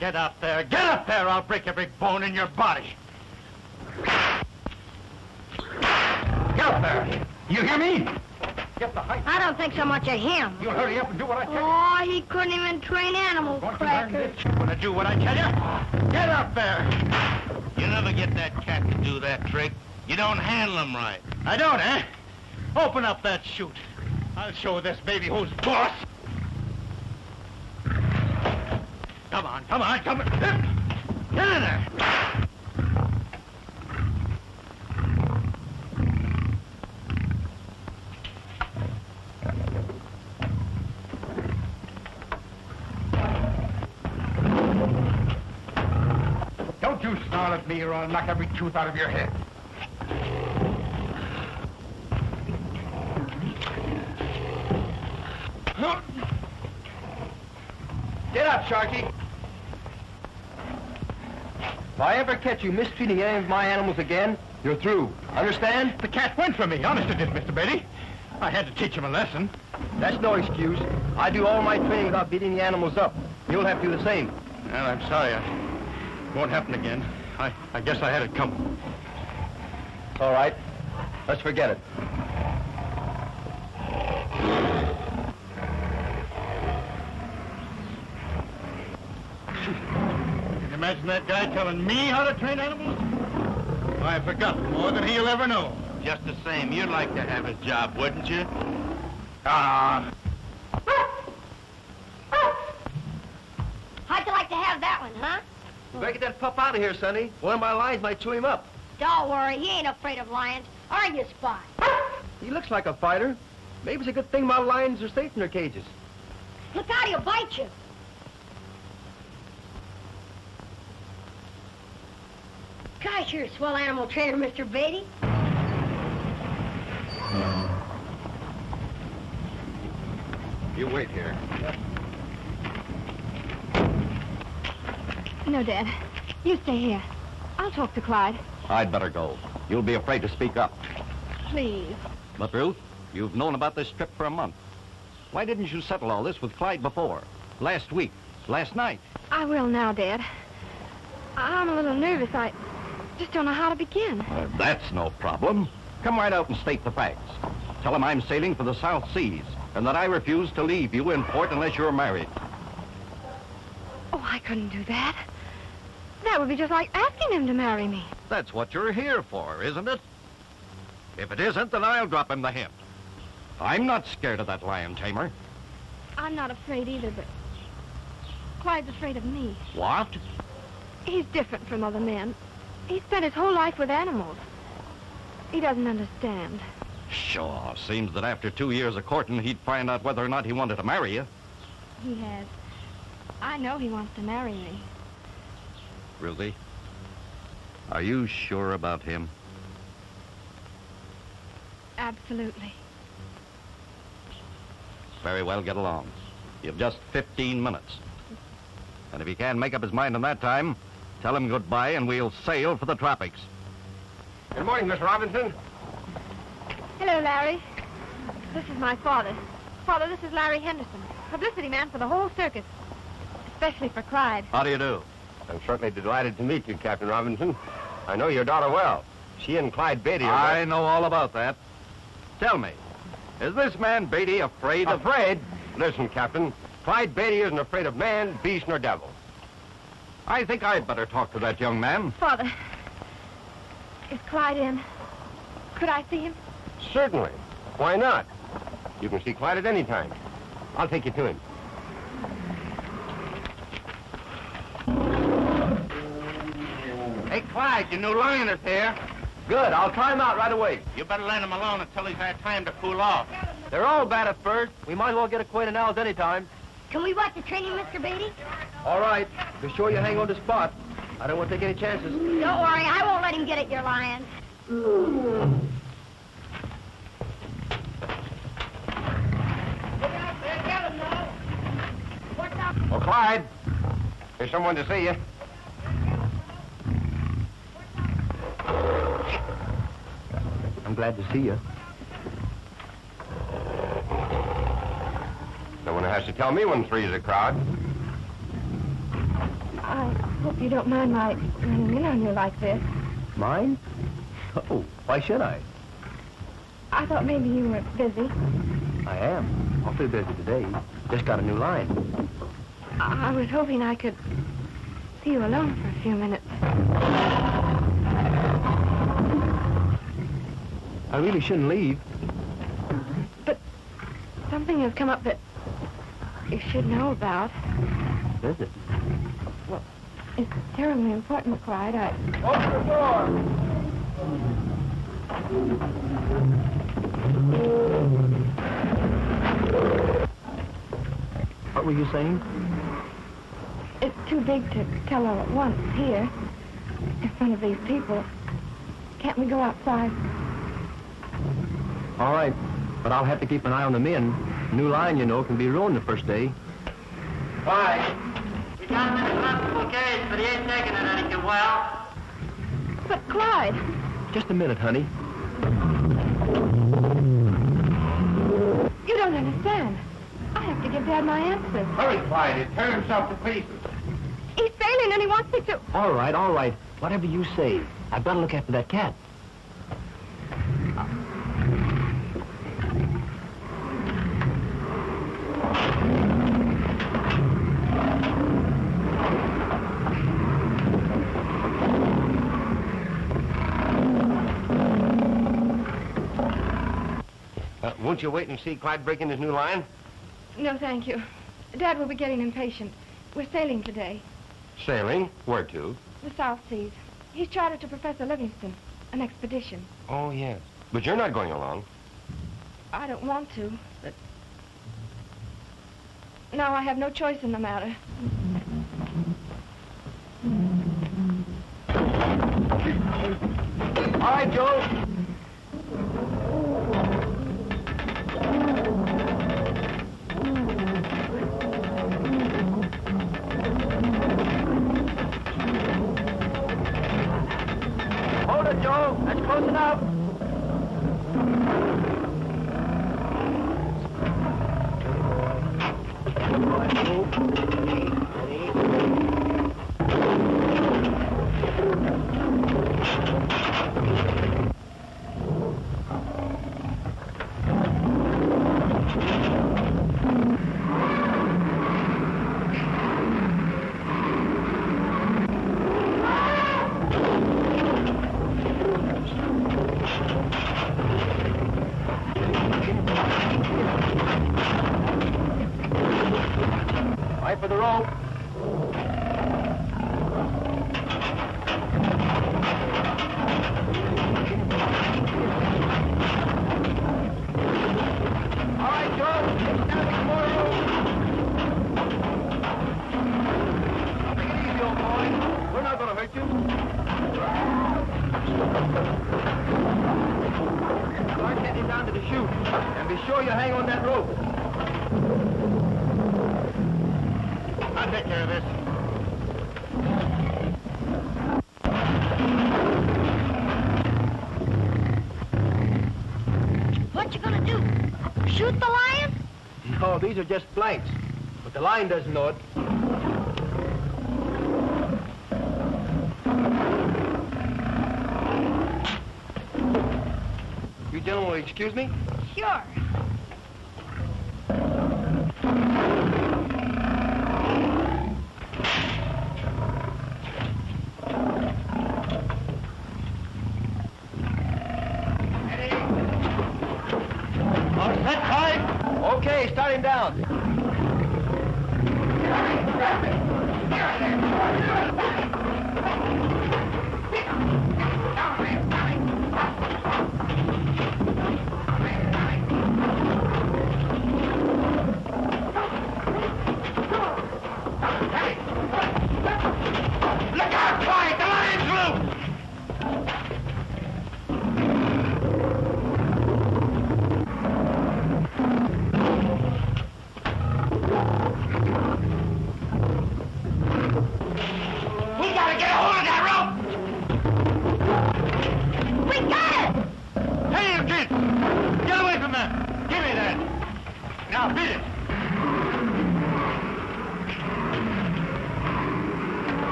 Get up there. Get up there. I'll break every bone in your body. Get up there. You hear me? Get the height. I don't think so much of him. You'll hurry up and do what I tell you. Oh, he couldn't even train animal crackers. You want to do what I tell you? Get up there. You never get that cat to do that trick. You don't handle him right. I don't, eh? Open up that chute. I'll show this baby who's boss. Come on, come on, come on. Get in there. Don't you snarl at me or I'll knock every tooth out of your head. Get up, Sharky. If I ever catch you mistreating any of my animals again, you're through. Understand? The cat went from me. Honest it did, Mr. Beatty. I had to teach him a lesson. That's no excuse. I do all my training without beating the animals up. You'll have to do the same. Well, I'm sorry. It won't happen again. I guess I had it coming. All right. Let's forget it. Can you imagine that guy telling me how to train animals? I forgot more than he'll ever know. Just the same, you'd like to have his job, wouldn't you? Ah. How'd you like to have that one, huh? You better get that pup out of here, Sonny. One of my lions might chew him up. Don't worry, he ain't afraid of lions. Are you, Spot? He looks like a fighter. Maybe it's a good thing my lions are safe in their cages. Look out, he'll bite you. Gosh, you're a swell animal trainer, Mr. Beatty. You wait here. No, Dad. You stay here. I'll talk to Clyde. I'd better go. You'll be afraid to speak up. Please. But, Ruth, you've known about this trip for a month. Why didn't you settle all this with Clyde before? Last week? Last night? I will now, Dad. I'm a little nervous. I just don't know how to begin. That's no problem. Come right out and state the facts. Tell him I'm sailing for the South Seas and that I refuse to leave you in port unless you're married. Oh, I couldn't do that. That would be just like asking him to marry me. That's what you're here for, isn't it? If it isn't, then I'll drop him the hint. I'm not scared of that lion tamer. I'm not afraid either, but Clyde's afraid of me. What? He's different from other men. He spent his whole life with animals. He doesn't understand. Sure. Seems that after 2 years of courting, he'd find out whether or not he wanted to marry you. He has. I know he wants to marry me. Ruthie, are you sure about him? Absolutely. Very well, get along. You've just 15 minutes. And if he can't make up his mind in that time, tell him goodbye and we'll sail for the tropics. Good morning, Miss Robinson. Hello, Larry. This is my father. Father, this is Larry Henderson, publicity man for the whole circus, especially for Clyde. How do you do? I'm certainly delighted to meet you, Captain Robinson. I know your daughter well. She and Clyde Beatty are... I know all about that. Tell me, is this man Beatty afraid of... Afraid? Listen, Captain. Clyde Beatty isn't afraid of man, beast, nor devil. I think I'd better talk to that young man. Father, is Clyde in? Could I see him? Certainly. Why not? You can see Clyde at any time. I'll take you to him. Hey, Clyde, your new lion is here. Good. I'll try him out right away. You better let him alone until he's had time to cool off. They're all bad at first. We might as well get acquainted now as any time. Can we watch the training, Mr. Beatty? All right. Be sure you hang on to Spot. I don't want to take any chances. Don't worry, I won't let him get at your lions. Oh, Clyde. There's someone to see you. I'm glad to see you. Don't want to has to tell me when three's a crowd. I hope you don't mind my running in on you like this. Mine? Oh, why should I? I thought maybe you were busy. I am. Awfully busy today. Just got a new line. I was hoping I could see you alone for a few minutes. I really shouldn't leave. But something has come up that you should know about. What is it? Well, it's terribly important, Clyde. Open the door! What were you saying? It's too big to tell all at once here, in front of these people. Can't we go outside? All right, but I'll have to keep an eye on the men. New line, you know, can be ruined the first day. Bye. We got him in a comfortable cage, but he ain't taking it any too well. But, Clyde, Just a minute, honey. you don't understand. I have to give Dad my answers. Hurry, Clyde. He'll tear himself to pieces. He's failing and he wants me to... All right. Whatever you say. I've got to look after that cat. Won't you wait and see Clyde break in his new line? No, thank you. Dad will be getting impatient. We're sailing today. Sailing? Where to? The South Seas. He's chartered to Professor Livingston. An expedition. Oh, yes. But you're not going along. I don't want to, but... Now I have no choice in the matter. All right, Joe. Hold it, Joe. That's close enough. Right for the rope. All right, Joe. It's down to more room. Take it easy, old boy. We're not going to hurt you. Start getting down to the chute. And be sure you hang on that rope. I'll take care of this. What you gonna do? Shoot the lion? No, these are just blanks. But the line doesn't know it. You gentlemen will excuse me? Sure. All set, Clyde? Okay, starting down.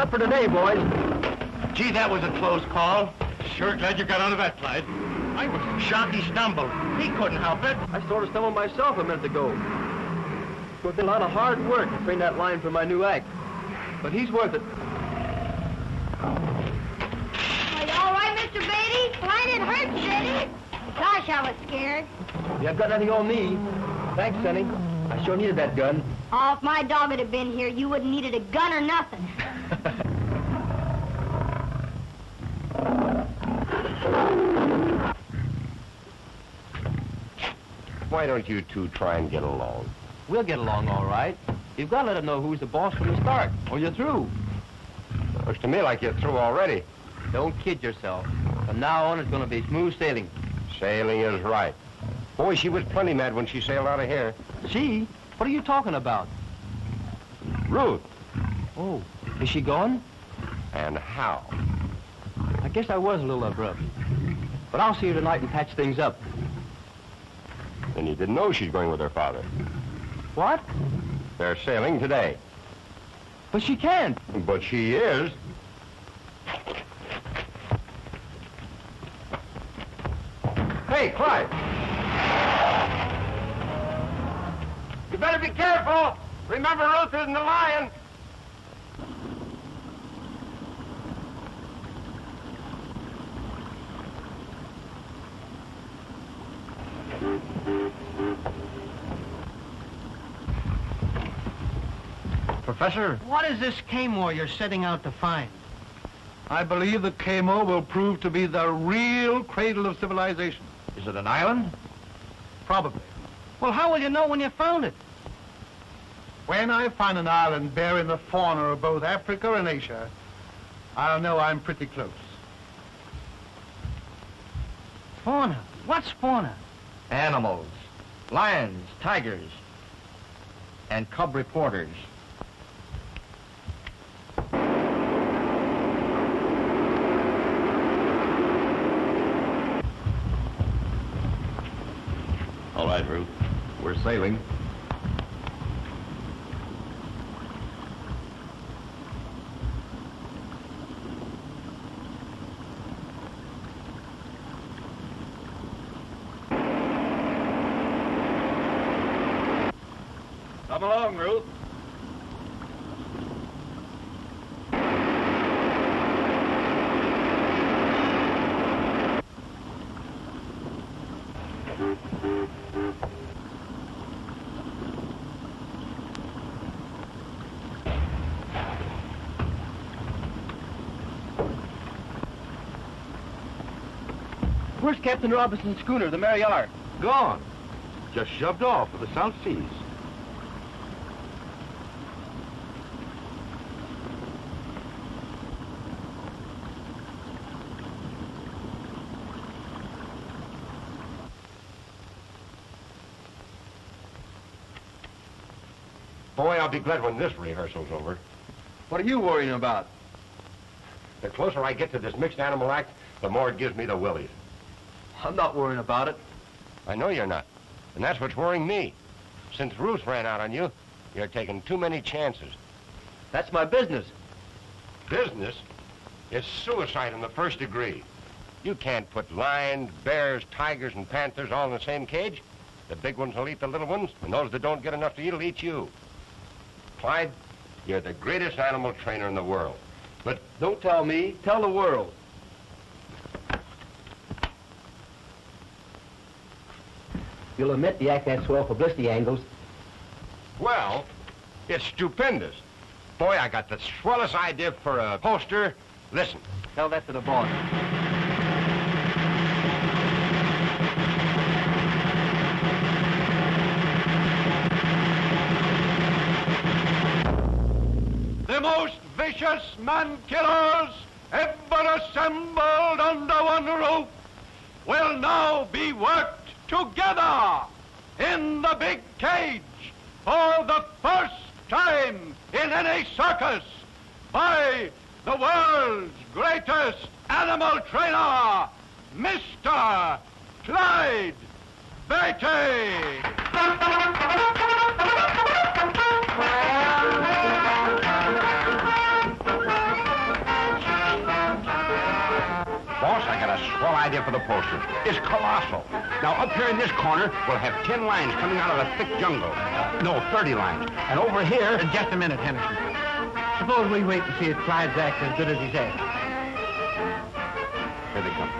up for today, boys. Gee, that was a close call. Sure glad you got out of that, Clyde. I was shocked he stumbled. He couldn't help it. I sort of stumbled myself a minute ago. It's been a lot of hard work to train that line for my new act. But he's worth it. Are you all right, Mr. Beatty? Fine, it hurts, did it? Gosh, I was scared. You haven't got nothing on me. Thanks, Sonny. I sure needed that gun. Oh, if my dog had been here, you wouldn't needed a gun or nothing. Why don't you two try and get along? We'll get along all right. You've got to let him know who's the boss from the start, or you're through. Looks to me like you're through already. Don't kid yourself. From now on, it's going to be smooth sailing. Sailing is right. Boy, she was plenty mad when she sailed out of here. She? What are you talking about? Ruth. Oh, is she gone? And how? I guess I was a little abrupt. But I'll see her tonight and patch things up. Then you didn't know she's going with her father. What? They're sailing today. But she can't. But she is. Hey, Clyde. You better be careful. Remember, Ruth isn't a lion. Professor, what is this Kamor you're setting out to find? I believe that Kamor will prove to be the real cradle of civilization. Is it an island? Probably. Well, how will you know when you found it? When I find an island bearing the fauna of both Africa and Asia, I'll know I'm pretty close. Fauna? What's fauna? Animals, lions, tigers, and cub reporters. All right, Ruth. We're sailing. Come along, Ruth. Where's Captain Robinson's schooner, the Mary R? Gone. Just shoved off for the South Seas. Boy, I'll be glad when this rehearsal's over. What are you worrying about? The closer I get to this mixed animal act, the more it gives me the willies. I'm not worrying about it. I know you're not. And that's what's worrying me. Since Ruth ran out on you, you're taking too many chances. That's my business. Business is suicide in the first degree. You can't put lions, bears, tigers, and panthers all in the same cage. The big ones will eat the little ones, and those that don't get enough to eat will eat you. Clyde, you're the greatest animal trainer in the world. But Don't tell me, tell the world. You'll admit the act has swell publicity angles. well, it's stupendous. Boy, I got the swellest idea for a poster. Listen. Tell that to the boss. The most vicious man-killers ever assembled under one roof will now be worked together in the big cage for the first time in any circus by the world's greatest animal trainer, Mr. Clyde Beatty. idea for the poster. It's colossal. Now, up here in this corner, we'll have 10 lines coming out of the thick jungle. No, 30 lines. And over here... Just a minute, Henderson. Suppose we wait and see if Clyde's act as good as he says. Here they come.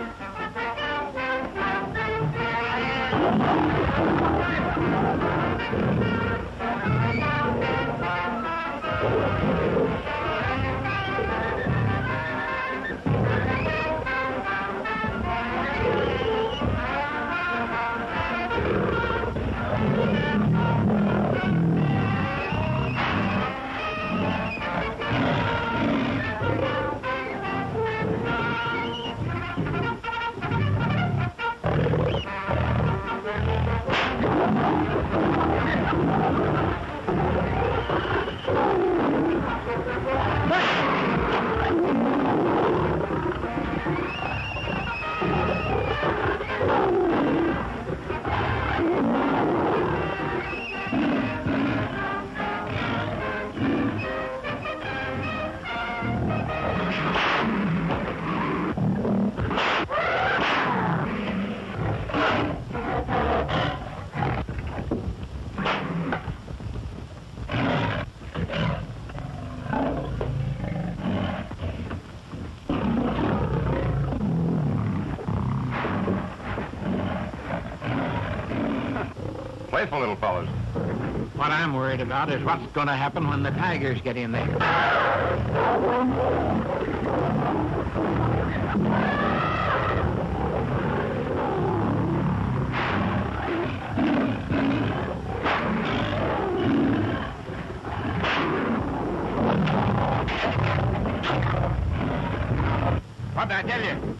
Playful little fellows. What I'm worried about is what's going to happen when the tigers get in there. What did I tell you?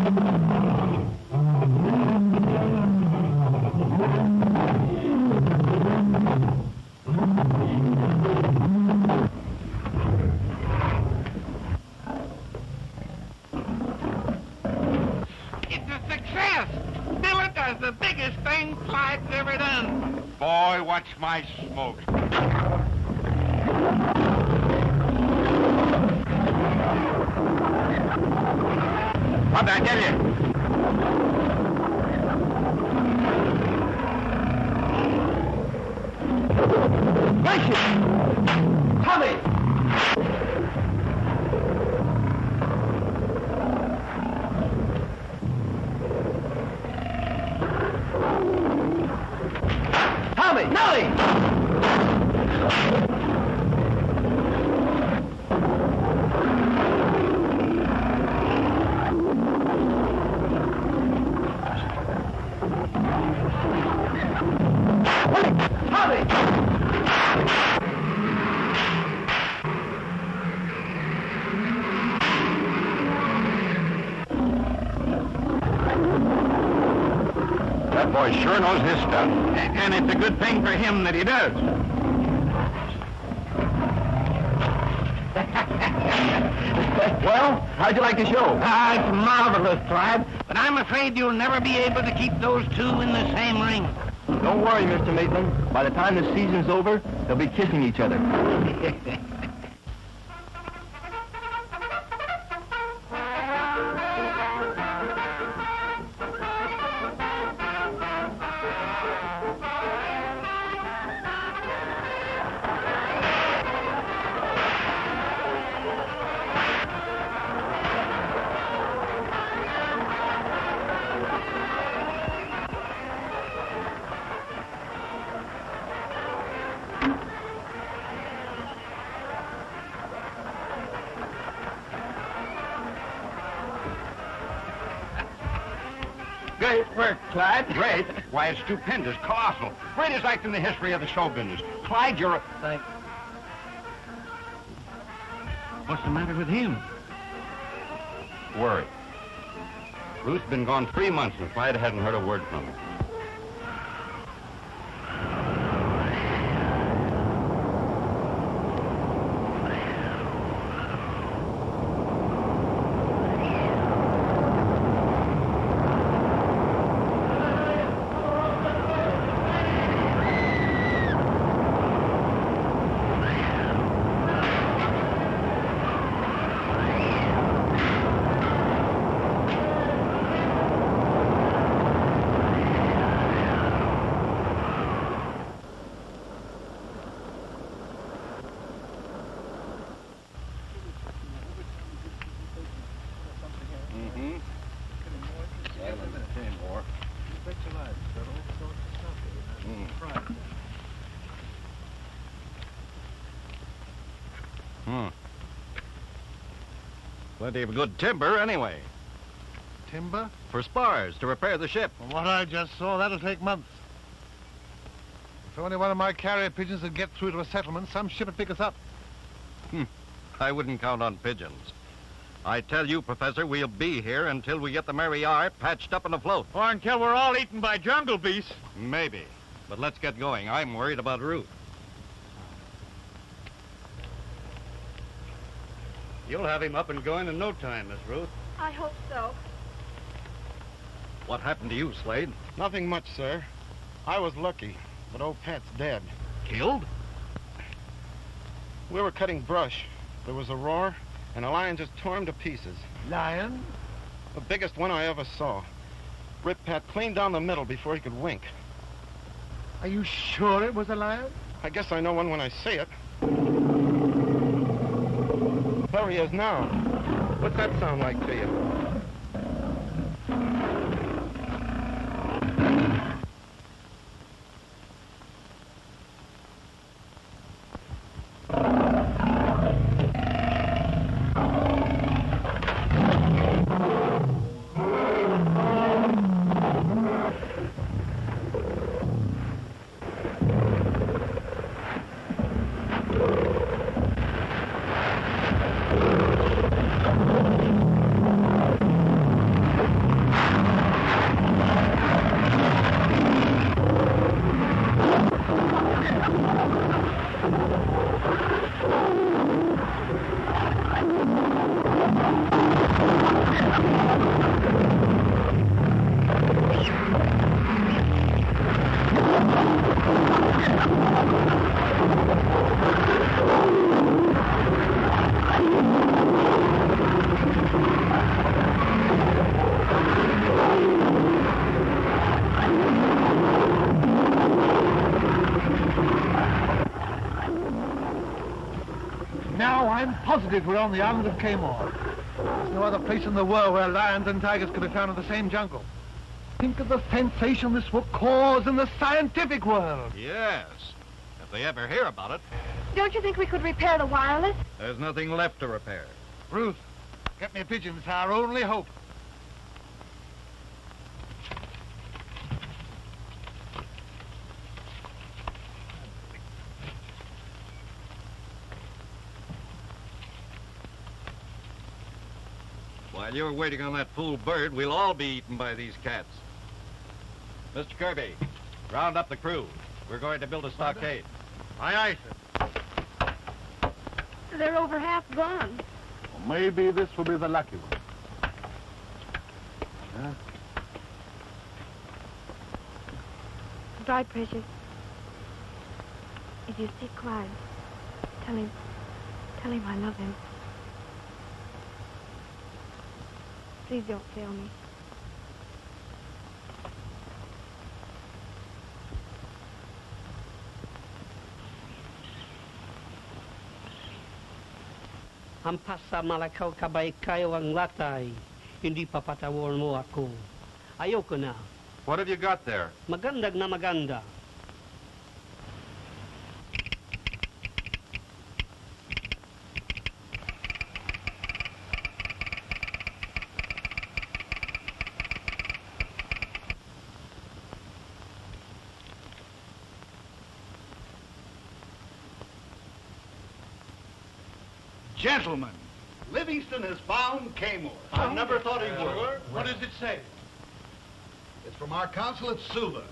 It's a success! Billy does the biggest thing Clyde's ever done. Boy, watch my smoke. What'd I tell you? Tommy! Tommy! Nellie! That boy sure knows his stuff. And it's a good thing for him that he does. Well, how'd you like the show? Ah, it's marvelous, Clyde. But I'm afraid you'll never be able to keep those two in the same ring. Don't worry, Mr. Maitland. By the time the season's over, they'll be kissing each other. Great work, Clyde. Great? Why, it's stupendous, colossal. Greatest act in the history of the show business. Clyde, you're a... Thanks. What's the matter with him? Worried. Ruth's been gone 3 months and Clyde hadn't heard a word from her. Plenty of good timber, anyway. Timber? For spars to repair the ship. From what I just saw, that'll take months. If only one of my carrier pigeons would get through to a settlement, some ship would pick us up. I wouldn't count on pigeons. I tell you, Professor, we'll be here until we get the Mary R. patched up and afloat. Or until we're all eaten by jungle beasts. Maybe. But let's get going. I'm worried about Ruth. You'll have him up and going in no time, Miss Ruth. I hope so. What happened to you, Slade? Nothing much, sir. I was lucky, but old Pat's dead. Killed? We were cutting brush. There was a roar, and a lion just tore him to pieces. Lion? The biggest one I ever saw. Ripped Pat clean down the middle before he could wink. Are you sure it was a lion? I guess I know one when I see it. There he is now. What's that sound like to you? positive we're on the island of Kamor. There's no other place in the world where lions and tigers could be found in the same jungle. Think of the sensation this will cause in the scientific world. Yes, if they ever hear about it. Don't you think we could repair the wireless? There's nothing left to repair. Ruth, get me pigeons. Our only hope. While you're waiting on that fool bird, we'll all be eaten by these cats. Mr. Kirby, round up the crew. We're going to build a stockade. Aye, aye, sir. They're over half gone. Well, maybe this will be the lucky one. Huh? Dry, Precious. If you see Clyde, tell him I love him. Please don't fail me. Hampasa malakaw kabay kayo ang latay. Hindi pa patawar mo ako. Ayoko na. What have you got there? Magandag na maganda. Gentlemen, Livingston has found Kamor. I never thought he would. What does it say? It's from our consul at Sula.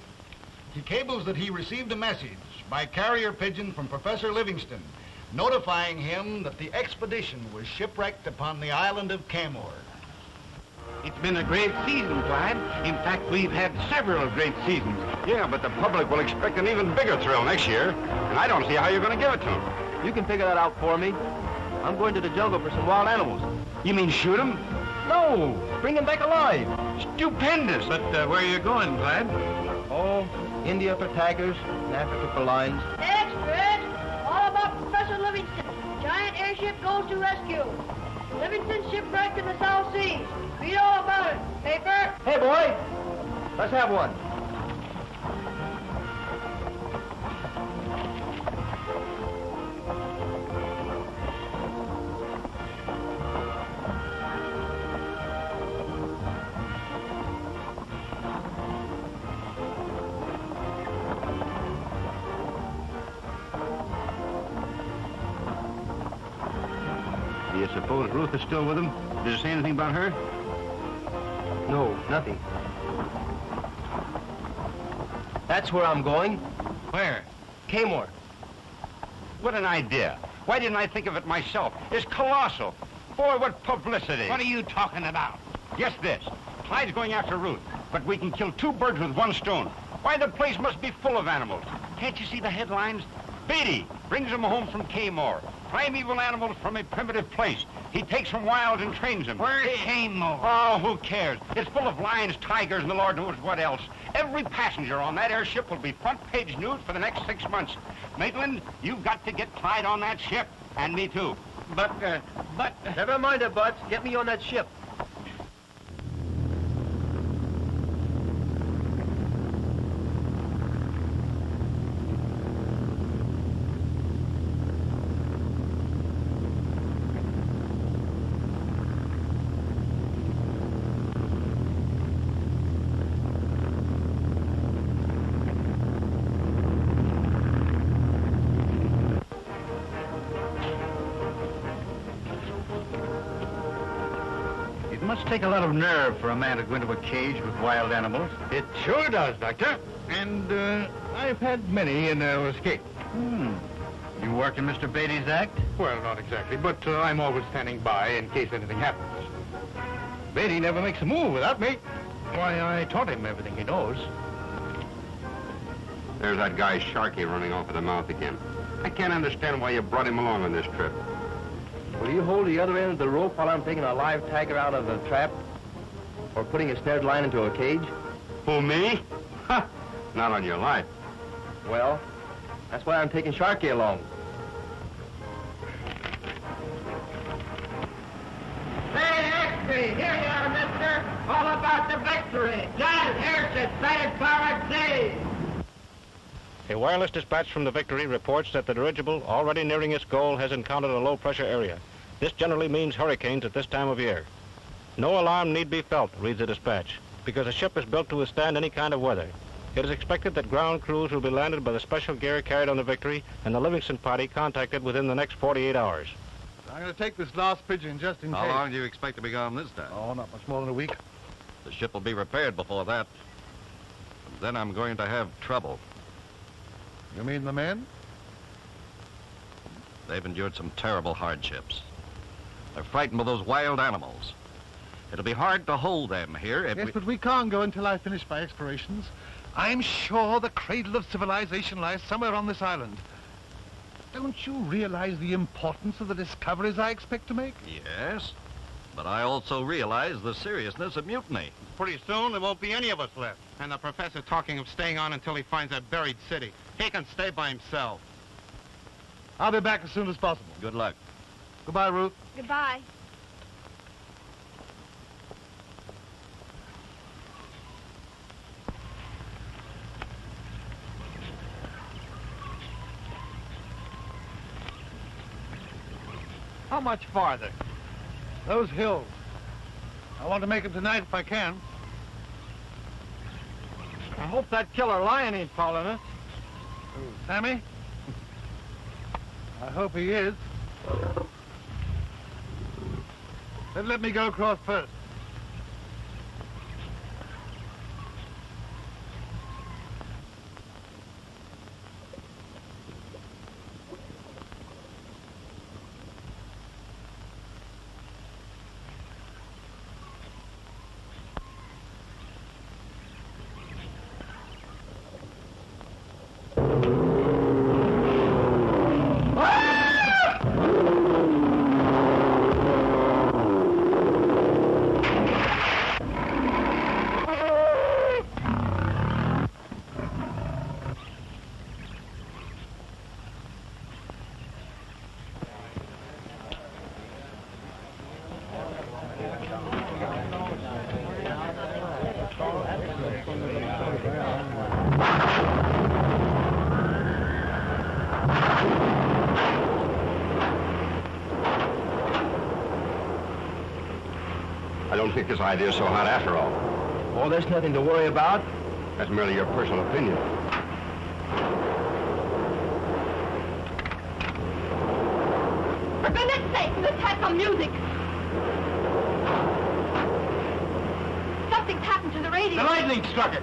He cables that he received a message by carrier pigeon from Professor Livingston, notifying him that the expedition was shipwrecked upon the island of Kamor. It's been a great season, Clyde. In fact, we've had several great seasons. Yeah, but the public will expect an even bigger thrill next year, and I don't see how you're going to give it to them. You can figure that out for me. I'm going to the jungle for some wild animals. You mean shoot 'em? No, bring them back alive. Stupendous. But where are you going, Clyde? Oh, India for tigers, and Africa for lions. Express! All about Professor Livingston. Giant airship goes to rescue. Livingston shipwrecked in the South Seas. Read all about it. Paper? Hey, boy, let's have one. Do you suppose Ruth is still with him? Did it say anything about her? No, nothing. That's where I'm going. Where? Kamor. What an idea. Why didn't I think of it myself? It's colossal. Boy, what publicity. What are you talking about? Guess this. Clyde's going after Ruth, but we can kill two birds with one stone. Why, the place must be full of animals. Can't you see the headlines? Beatty brings them home from Kamor. Primeval animals from a primitive place. He takes them wild and trains them. Where's Kamor? Oh, who cares? It's full of lions, tigers, and the Lord knows what else. Every passenger on that airship will be front-page news for the next 6 months. Maitland, you've got to get Clyde on that ship. And me, too. But... Never mind it, Butts. Get me on that ship. It must take a lot of nerve for a man to go into a cage with wild animals. It sure does, Doctor. And I've had many a narrow escape. You work in Mr. Beatty's act? Well, not exactly, but I'm always standing by in case anything happens. Beatty never makes a move without me. Why, I taught him everything he knows. There's that guy Sharkey running off at the mouth again. I can't understand why you brought him along on this trip. Will you hold the other end of the rope while I'm taking a live tiger out of the trap? Or putting a snared line into a cage? Who, me? Ha! Not on your life. Well, that's why I'm taking Sharkey along. Here you are, mister. All about the victory. Giant airship sighted far at sea. A wireless dispatch from the Victory reports that the dirigible, already nearing its goal, has encountered a low-pressure area. This generally means hurricanes at this time of year. No alarm need be felt, reads the dispatch, because the ship is built to withstand any kind of weather. It is expected that ground crews will be landed by the special gear carried on the Victory and the Livingston party contacted within the next 48 hours. I'm going to take this last pigeon just in case. How long do you expect to be gone this time? Oh, not much more than a week. The ship will be repaired before that. And then I'm going to have trouble. You mean the men? They've endured some terrible hardships. They're frightened by those wild animals. It'll be hard to hold them here if Yes, but we can't go until I finish my explorations. I'm sure the cradle of civilization lies somewhere on this island. Don't you realize the importance of the discoveries I expect to make? Yes, but I also realize the seriousness of mutiny. Pretty soon, there won't be any of us left. And the professor talking of staying on until he finds that buried city. He can stay by himself. I'll be back as soon as possible. Good luck. Goodbye, Ruth. Goodbye. How much farther? Those hills. I want to make them tonight if I can. I hope that killer lion ain't following us. Who, Sammy? I hope he is. Then let me go across first. I don't think this idea is so hot after all. Oh, there's nothing to worry about. That's merely your personal opinion. For goodness sake, let's have some music. Something's happened to the radio. The lightning struck it.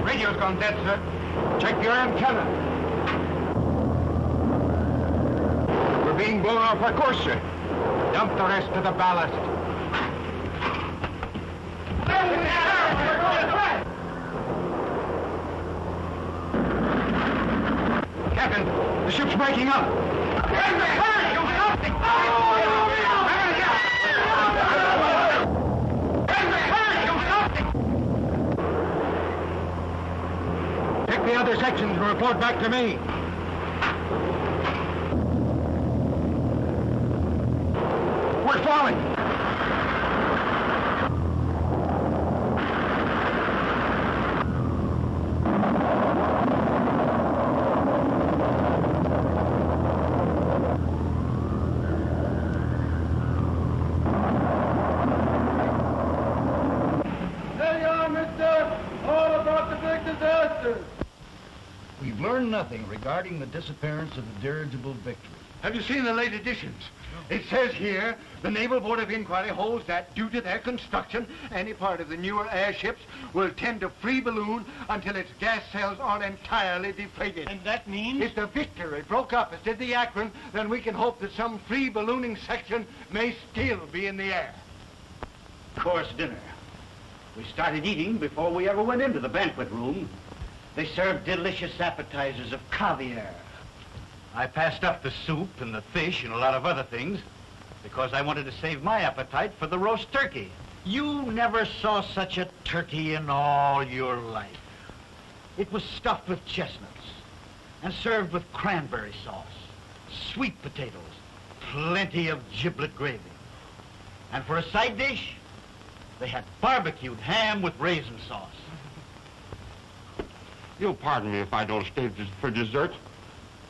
Radio's gone dead, sir. Check your antenna. We're being blown off our course, sir. Dump the rest of the ballast. Captain, the ship's breaking up. Take the other sections and report back to me. We're falling. There you are, mister. All about the big disaster. We've learned nothing regarding the disappearance of the dirigible Victory. Have you seen the late editions? It says here, the Naval Board of Inquiry holds that due to their construction, any part of the newer airships will tend to free balloon until its gas cells are entirely deflated. And that means? If the Victory broke up as did the Akron, then we can hope that some free ballooning section may still be in the air. Course dinner. We started eating before we ever went into the banquet room. They served delicious appetizers of caviar. I passed up the soup and the fish and a lot of other things because I wanted to save my appetite for the roast turkey. You never saw such a turkey in all your life. It was stuffed with chestnuts and served with cranberry sauce, sweet potatoes, plenty of giblet gravy. And for a side dish, they had barbecued ham with raisin sauce. You'll pardon me if I don't stay for dessert,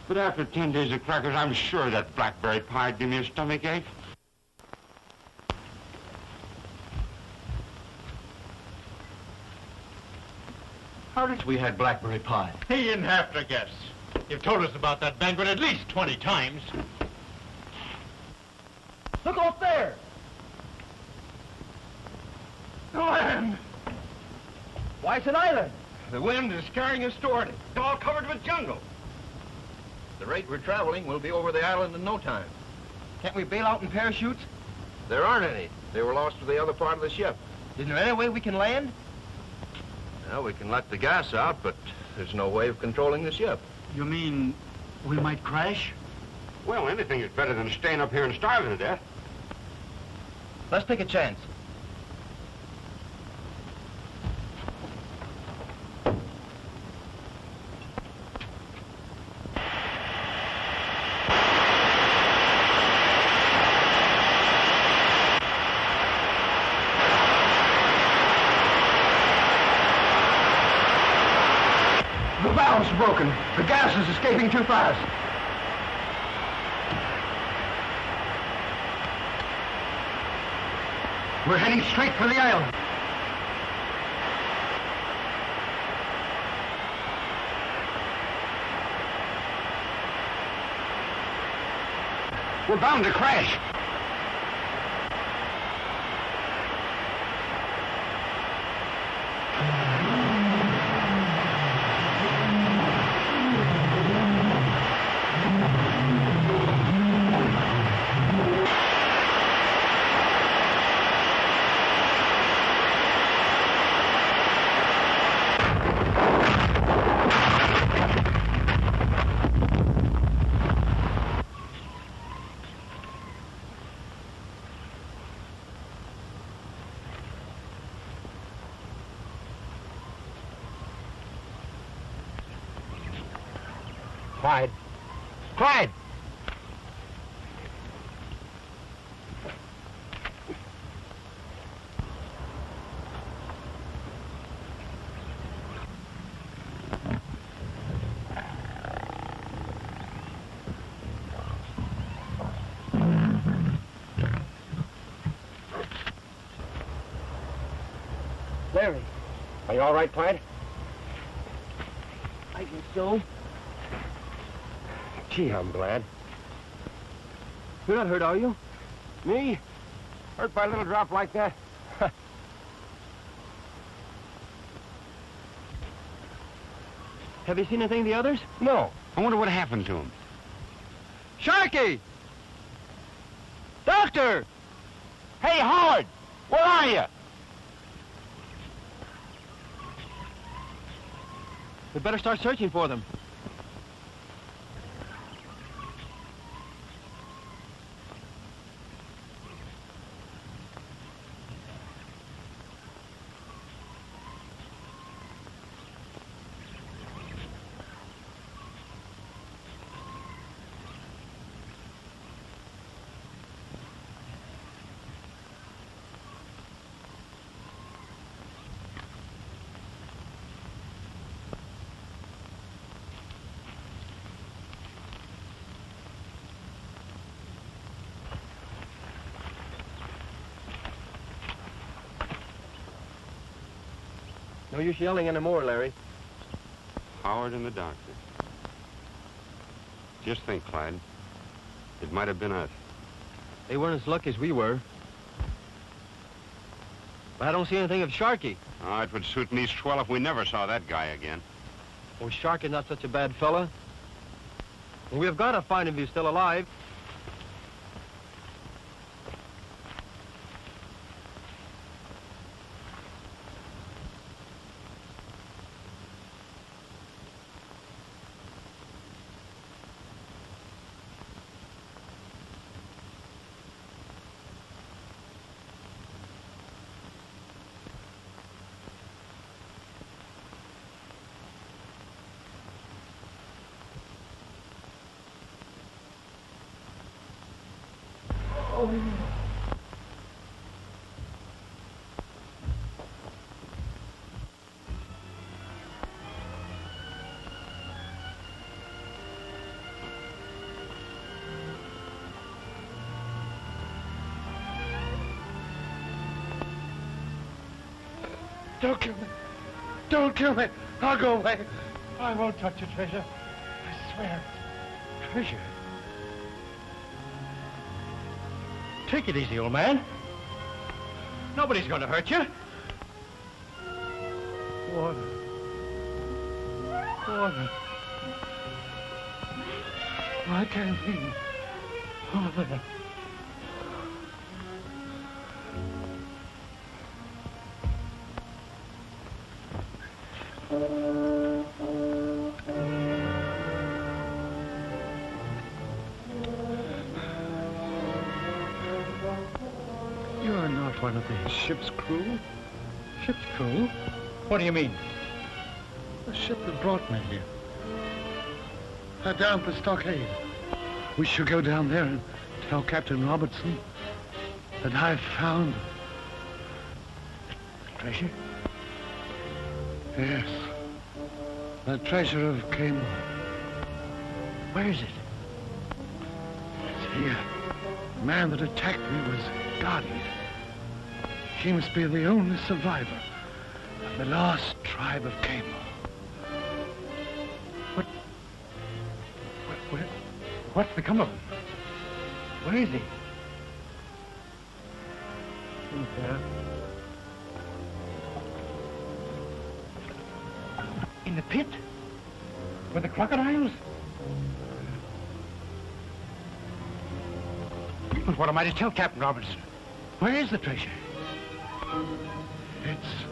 but after 10 days of crackers, I'm sure that blackberry pie'd give me a stomach ache. How did we had blackberry pie? He didn't have to guess. You've told us about that banquet at least 20 times. Look off there! The land! Why, it's an island. The wind is carrying us toward it. It's all covered with jungle. The rate we're traveling, we'll be over the island in no time. Can't we bail out in parachutes? There aren't any. They were lost to the other part of the ship. Isn't there any way we can land? Well, we can let the gas out, but there's no way of controlling the ship. You mean we might crash? Well, anything is better than staying up here and starving to death. Let's take a chance. The valve's broken. The gas is escaping too fast. We're heading straight for the island. We're bound to crash. Clyde. Clyde! Larry. Are you all right, Clyde? I guess so. Gee, I'm glad. You're not hurt, are you? Me? Hurt by a little drop like that? Have you seen anything of the others? No. I wonder what happened to him. Sharky! Doctor! Hey, Howard! Where are you? We better start searching for them. No use yelling anymore, Larry. Howard and the doctor. Just think, Clyde. It might have been us. They weren't as lucky as we were. But I don't see anything of Sharky. Oh, it would suit me swell if we never saw that guy again. Oh, Sharky's not such a bad fella. Well, we've got to find him if he's still alive. Don't kill me. Don't kill me. I'll go away. I won't touch your treasure. I swear. Treasure? Take it easy, old man. Nobody's going to hurt you. Water. Water. I can't see. Oh, there. You're not one of the ship's crew? Ship's crew? What do you mean? The ship that brought me here. They're down at the stockade. We should go down there and tell Captain Robertson that I've found the treasure? Yes. The treasure of Caymore. Where is it? It's here. The man that attacked me was guarding it. He must be the only survivor of the last tribe of Caymore. What's become of him? Where is he? In there. In the pit? With the crocodiles? But what am I to tell Captain Robertson? Where is the treasure? It's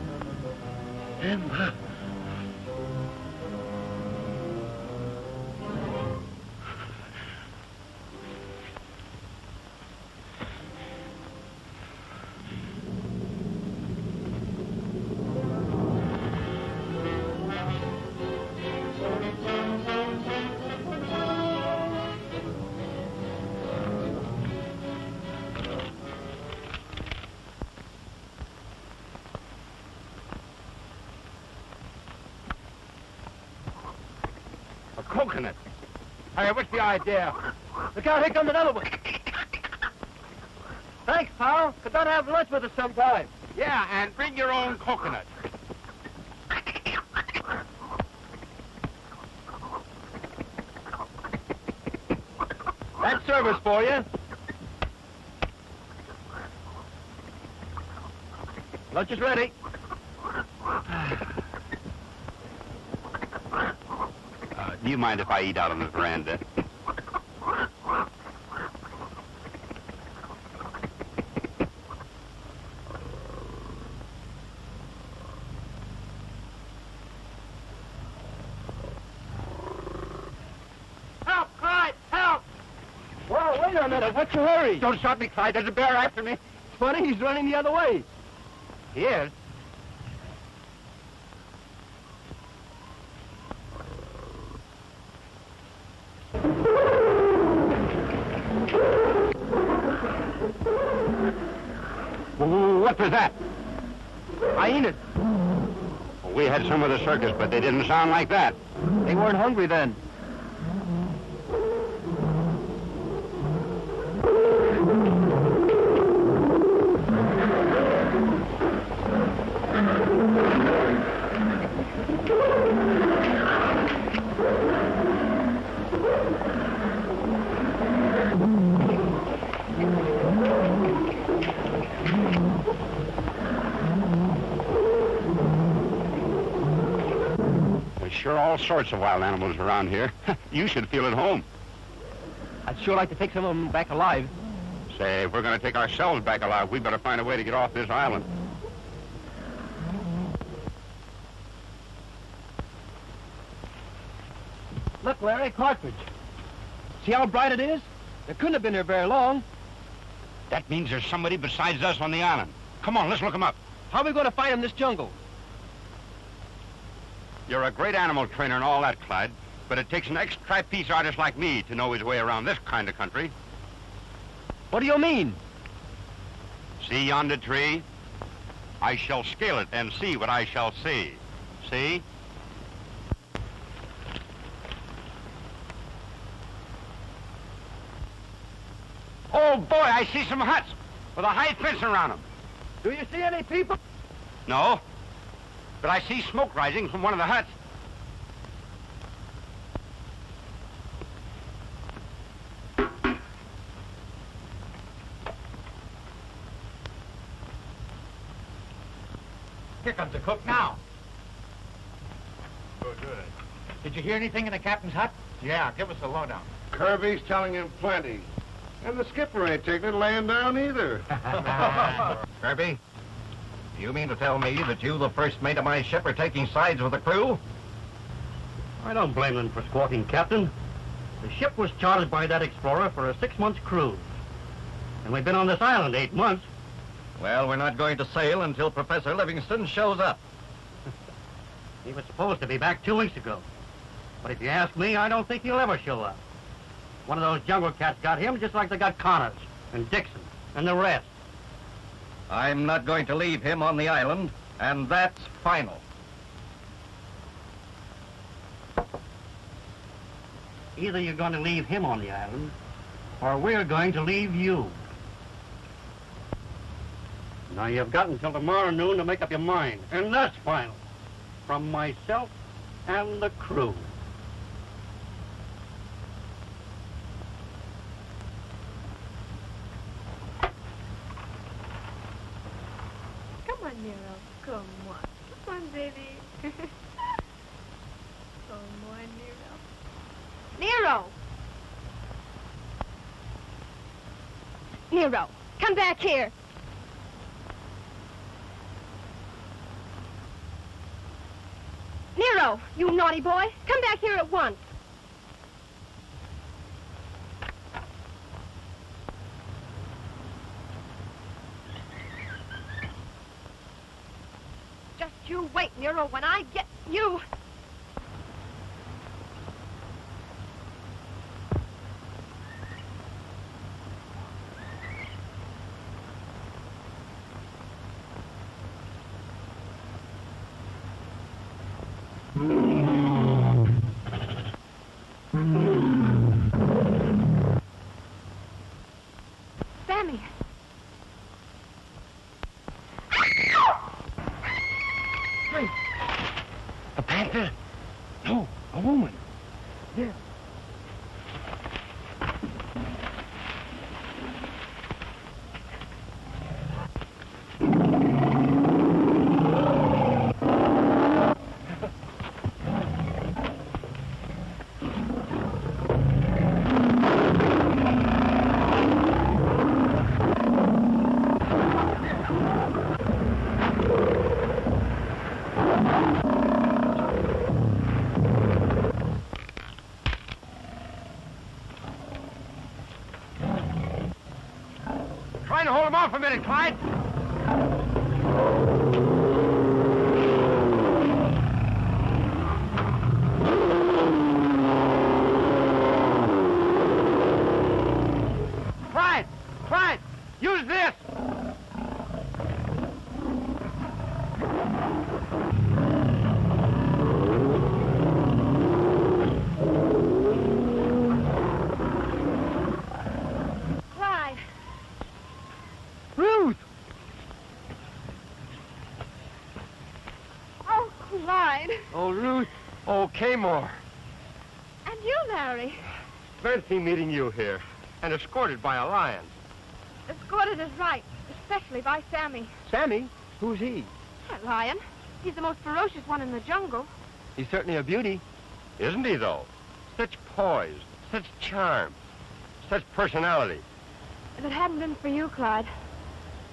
in the... Coconut. Hey, what's the idea? Look out, here comes another one. Thanks, pal. Come down and have lunch with us sometime. Yeah, and bring your own coconut. That's service for you. Lunch is ready. Do you mind if I eat out on the veranda? Help, Clyde, help! Whoa, wait a minute. What's your hurry? Don't stop me, Clyde. There's a bear after me. It's funny, he's running the other way. He is? What was that? Hyenas. We had some of the circus, but they didn't sound like that. They weren't hungry then. There's sure all sorts of wild animals around here. You should feel at home. I'd sure like to take some of them back alive. Say, if we're going to take ourselves back alive, we better find a way to get off this island. Look, Larry, cartridge. See how bright it is? They couldn't have been here very long. That means there's somebody besides us on the island. Come on, let's look them up. How are we going to find them in this jungle? You're a great animal trainer and all that, Clyde, but it takes an ex-trapeze artist like me to know his way around this kind of country. What do you mean? See yonder tree? I shall scale it and see what I shall see. See? Oh, boy, I see some huts with a high fence around them. Do you see any people? No, but I see smoke rising from one of the huts. Here comes the cook now. Good. Did you hear anything in the captain's hut? Yeah, give us a lowdown. Kirby's telling him plenty. And the skipper ain't taking it laying down either. Kirby, do you mean to tell me that you, the first mate of my ship, are taking sides with the crew? I don't blame them for squawking, Captain. The ship was chartered by that explorer for a 6-month cruise. And we've been on this island 8 months. Well, we're not going to sail until Professor Livingston shows up. He was supposed to be back 2 weeks ago. But if you ask me, I don't think he'll ever show up. One of those jungle cats got him just like they got Connors and Dixon and the rest. I'm not going to leave him on the island, and that's final. Either you're going to leave him on the island, or we're going to leave you. Now, you've got until tomorrow noon to make up your mind, and that's final. From myself and the crew. Come on, Nero. Come on. Come on, baby. Come on, Nero. Nero! Nero, come back here. Nero, you naughty boy. Come back here at once. Just you wait, Nero, when I get you. Sammy. Hey, a panther? No, a woman. Yeah. Trying to hold him off a minute, Clyde. Clyde, use this. Clyde. Ruth! Oh, Clyde. Oh, Ruth. Oh, Kaymore. And you, Larry. Fancy meeting you here, and escorted by a lion. Escorted is right, especially by Sammy. Sammy? Who's he? That lion. He's the most ferocious one in the jungle. He's certainly a beauty. Isn't he, though? Such poise, such charm, such personality. If it hadn't been for you, Clyde,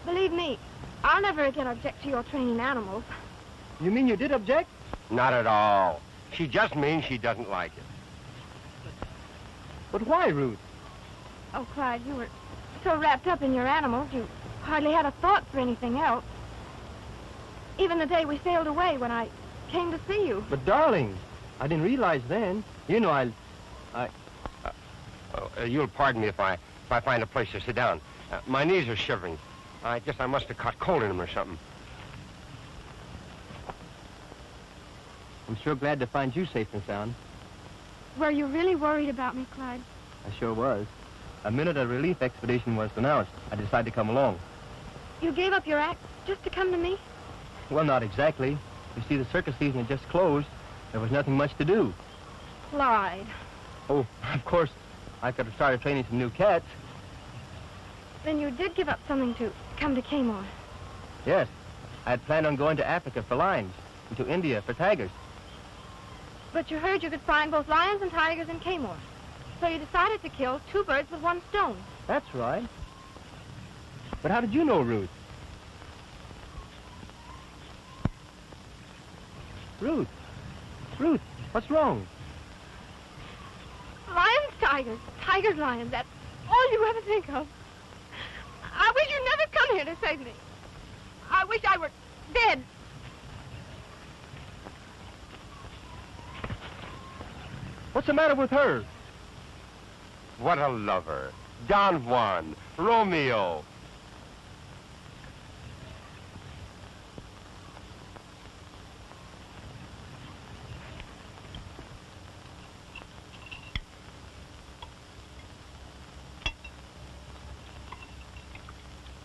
believe me, I'll never again object to your training animals. You mean you did object? Not at all. She just means she doesn't like it. But why, Ruth? Oh, Clyde, you were so wrapped up in your animals, you hardly had a thought for anything else. Even the day we sailed away when I came to see you. But, darling, I didn't realize then. You know, You'll pardon me if I find a place to sit down. My knees are shivering. I guess I must have caught cold in them or something. I'm sure glad to find you safe and sound. Were you really worried about me, Clyde? I sure was. The minute a relief expedition was announced, I decided to come along. You gave up your act just to come to me? Well, not exactly. You see, the circus season had just closed. There was nothing much to do. Clyde. Oh, of course, I could have started training some new cats. Then you did give up something to come to Kamor. Yes, I had planned on going to Africa for lions and to India for tigers. But you heard you could find both lions and tigers in Kamor. So you decided to kill 2 birds with 1 stone. That's right. But how did you know, Ruth? Ruth, what's wrong? Lions, tigers. Tigers, lions. That's all you ever think of. I wish you'd never come here to save me. I wish I were dead. What's the matter with her? What a lover. Don Juan, Romeo.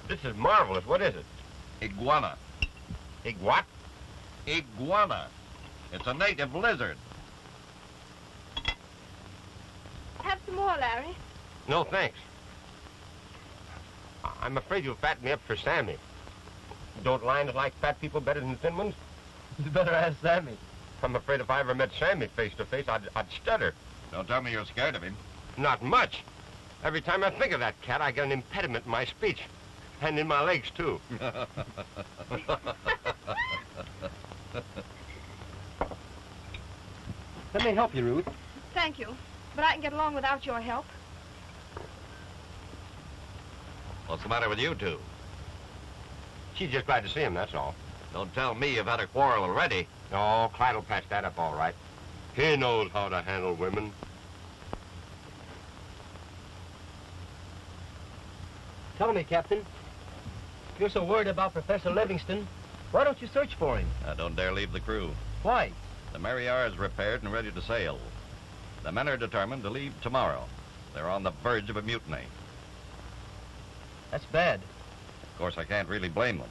This is marvelous. What is it? Iguana. What? Iguana. It's a native lizard. Have some more, Larry. No, thanks. I'm afraid you'll fatten me up for Sammy. Don't lions like fat people better than thin ones? You better ask Sammy. I'm afraid if I ever met Sammy face to face, I'd stutter. Don't tell me you're scared of him. Not much. Every time I think of that cat, I get an impediment in my speech. And in my legs, too. Let me help you, Ruth. Thank you. But I can get along without your help. What's the matter with you two? She's just glad to see him, that's all. Don't tell me you've had a quarrel already. No, Clyde will patch that up all right. He knows how to handle women. Tell me, Captain. If you're so worried about Professor Livingston, why don't you search for him? I don't dare leave the crew. Why? The Mariar is repaired and ready to sail. The men are determined to leave tomorrow. They're on the verge of a mutiny. That's bad. Of course, I can't really blame them.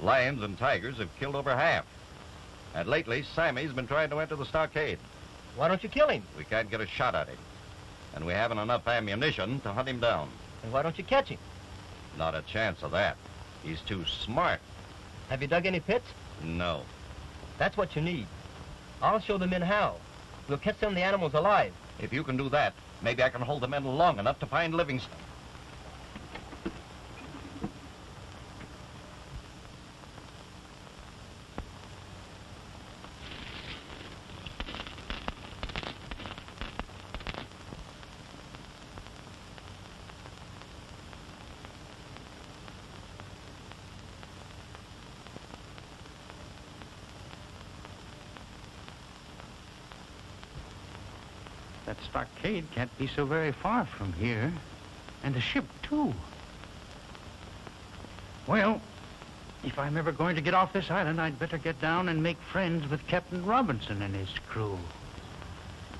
Lions and tigers have killed over half. And lately, Sammy's been trying to enter the stockade. Why don't you kill him? We can't get a shot at him. And we haven't enough ammunition to hunt him down. And why don't you catch him? Not a chance of that. He's too smart. Have you dug any pits? No. That's what you need. I'll show the men how. We'll catch some of the animals alive. If you can do that, maybe I can hold the men long enough to find Livingston. That stockade can't be so very far from here. And the ship, too. Well, if I'm ever going to get off this island, I'd better get down and make friends with Captain Robinson and his crew.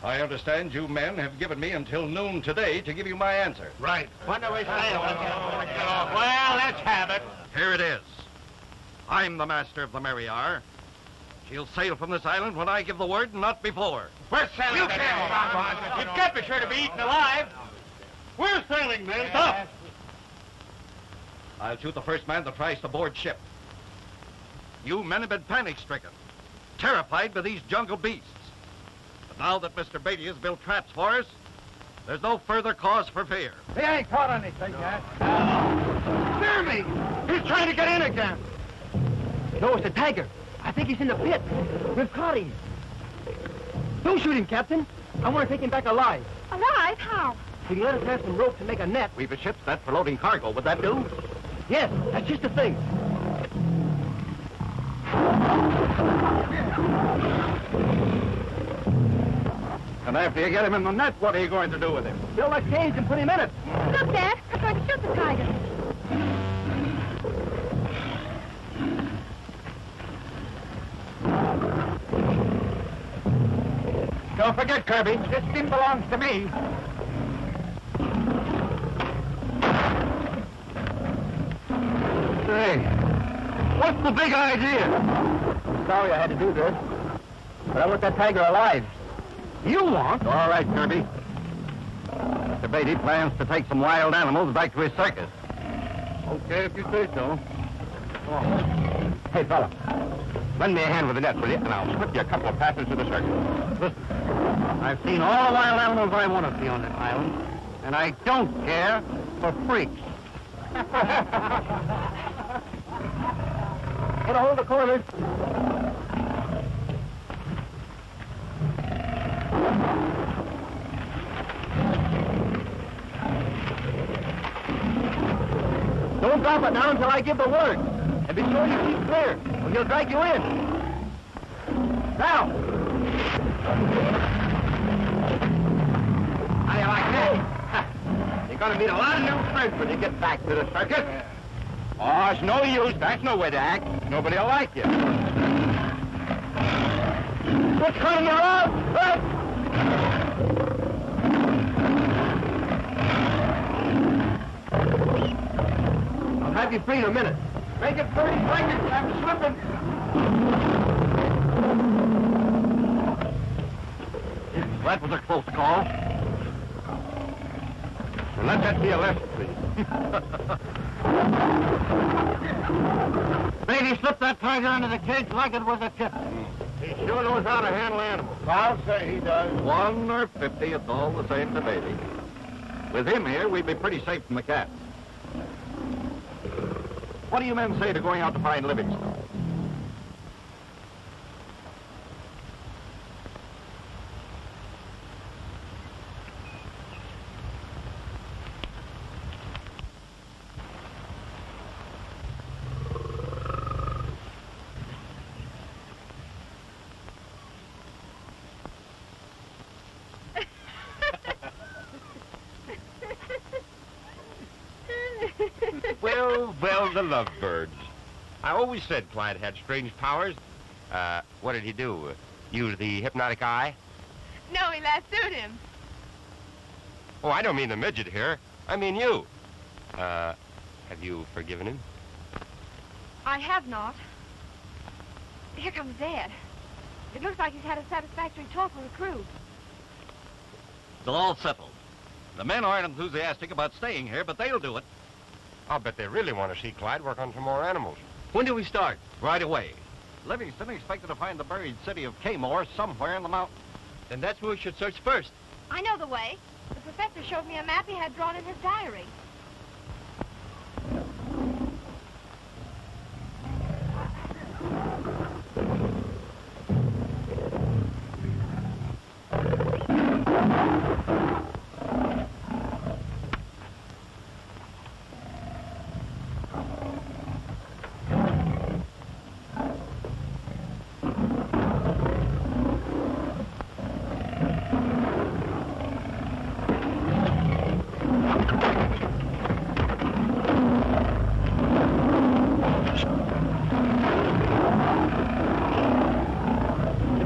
I understand you men have given me until noon today to give you my answer. Right. When do we sail? Well, let's have it. Here it is. I'm the master of the Mariar. She'll sail from this island when I give the word, not before. We're sailing. You can't. You can't be sure to be eaten alive. We're sailing, then. Stop. I'll shoot the first man that tries to board ship. You men have been panic-stricken, terrified by these jungle beasts. But now that Mr. Beatty has built traps for us, there's no further cause for fear. He ain't caught anything yet. Hear me! He's trying to get in again. No, it's a tiger. I think he's in the pit. We've caught him. Don't shoot him, Captain. I want to take him back alive. Alive? How? If you can let us have some rope to make a net. We've a ship's net for loading cargo. Would that do? Yes, that's just the thing. And after you get him in the net, what are you going to do with him? Build a cage and put him in it. Look, Dad. I'm going to shoot the tiger. Don't forget, Kirby, this skin belongs to me. Say, what's the big idea? sorry I had to do this, but I want that tiger alive. You want? All right, Kirby. Mr. Beatty plans to take some wild animals back to his circus. Okay, if you say so. Hey, fella, lend me a hand with the net, will you? And I'll slip you a couple of passes to the circus. Listen, I've seen all the wild animals I want to see on this island, and I don't care for freaks. Get a hold of the corners. Don't drop it now until I give the word. And be sure you keep clear, or he'll drag you in. Now! How do you like that? You're going to meet a lot of new friends when you get back to the circus. Oh, it's no use. That's no way to act. Nobody will like you. What's coming around? I'll have you free in a minute. Make it 30 seconds. I'm slipping. That was a close call. And let that be a lesson, please. Beatty slipped that tiger under the cage like it was a tip. He sure knows how to handle animals. I'll say he does. 1 or 50, it's all the same to Beatty. With him here, we'd be pretty safe from the cats. What do you men say to going out to find Livingstone? Well, the lovebirds. I always said Clyde had strange powers. What did he do? Use the hypnotic eye? No, he lassoed him. Oh, I don't mean the midget here. I mean you. Have you forgiven him? I have not. Here comes Dad. It looks like he's had a satisfactory talk with the crew. It's all settled. The men aren't enthusiastic about staying here, but they'll do it. I'll bet they really want to see Clyde work on some more animals. When do we start? Right away. Livingston expected to find the buried city of Kaymore somewhere in the mountains. Then that's where we should search first. I know the way. The professor showed me a map he had drawn in his diary.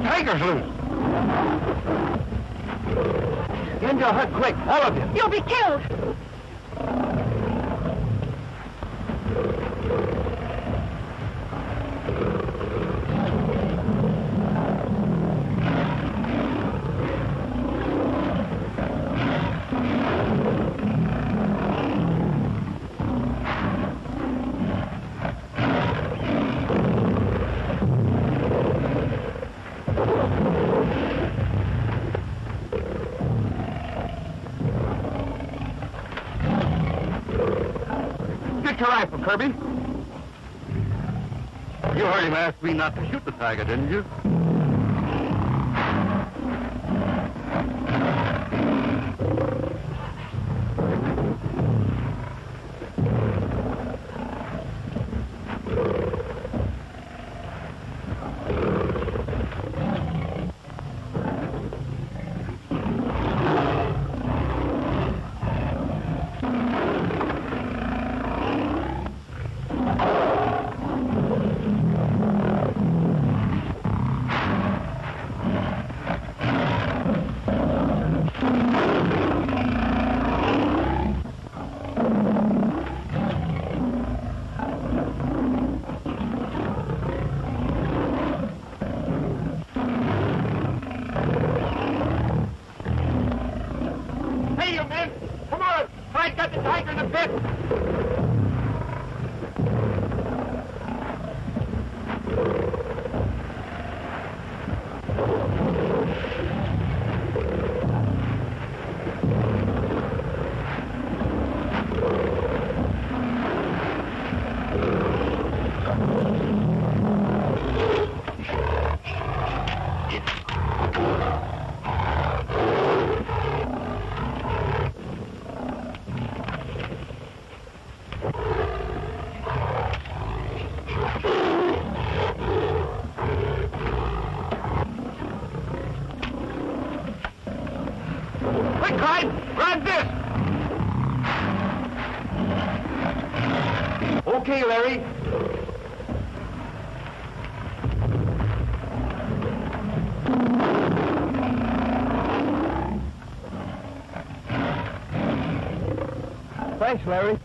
Tiger's loose. Get into a hut quick, all of you. You'll be killed. Get your rifle, Kirby. You heard him ask me not to shoot the tiger, didn't you? Okay, Larry. Thanks, Larry.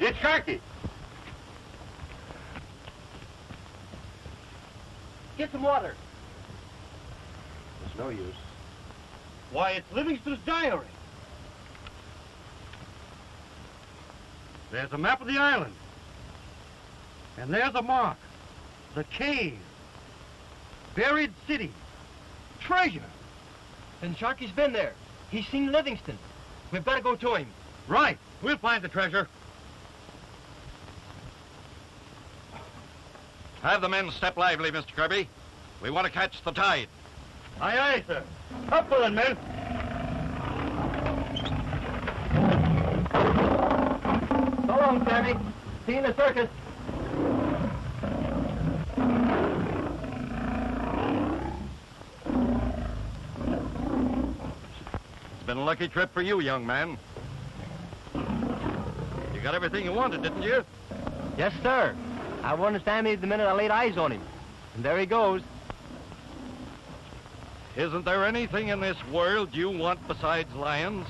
It's Sharky. Get some water. It's no use. Why, it's Livingston's diary. There's a map of the island. And there's a mark. The cave. Buried city. Treasure. Then Sharky's been there. He's seen Livingston. We've got to go to him. Right. We'll find the treasure. Have the men step lively, Mr. Kirby. We want to catch the tide. Aye, aye, sir. Up with it, men. So long, Sammy. See you in the circus. It's been a lucky trip for you, young man. You got everything you wanted, didn't you? Yes, sir. I warned Sammy the minute I laid eyes on him. And there he goes. Isn't there anything in this world you want besides lions?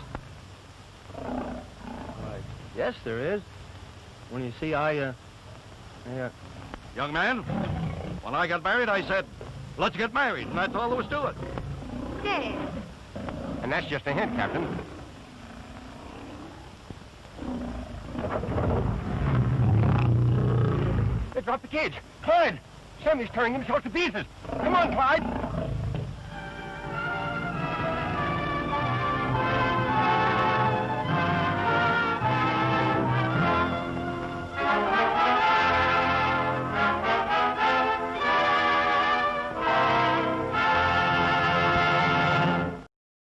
Yes, there is. When you see, Young man, when I got married, I said, let's get married, and that's all there was to it. Dad. And that's just a hint, Captain. They dropped the cage. Clyde! Sammy's tearing himself to pieces. Come on, Clyde.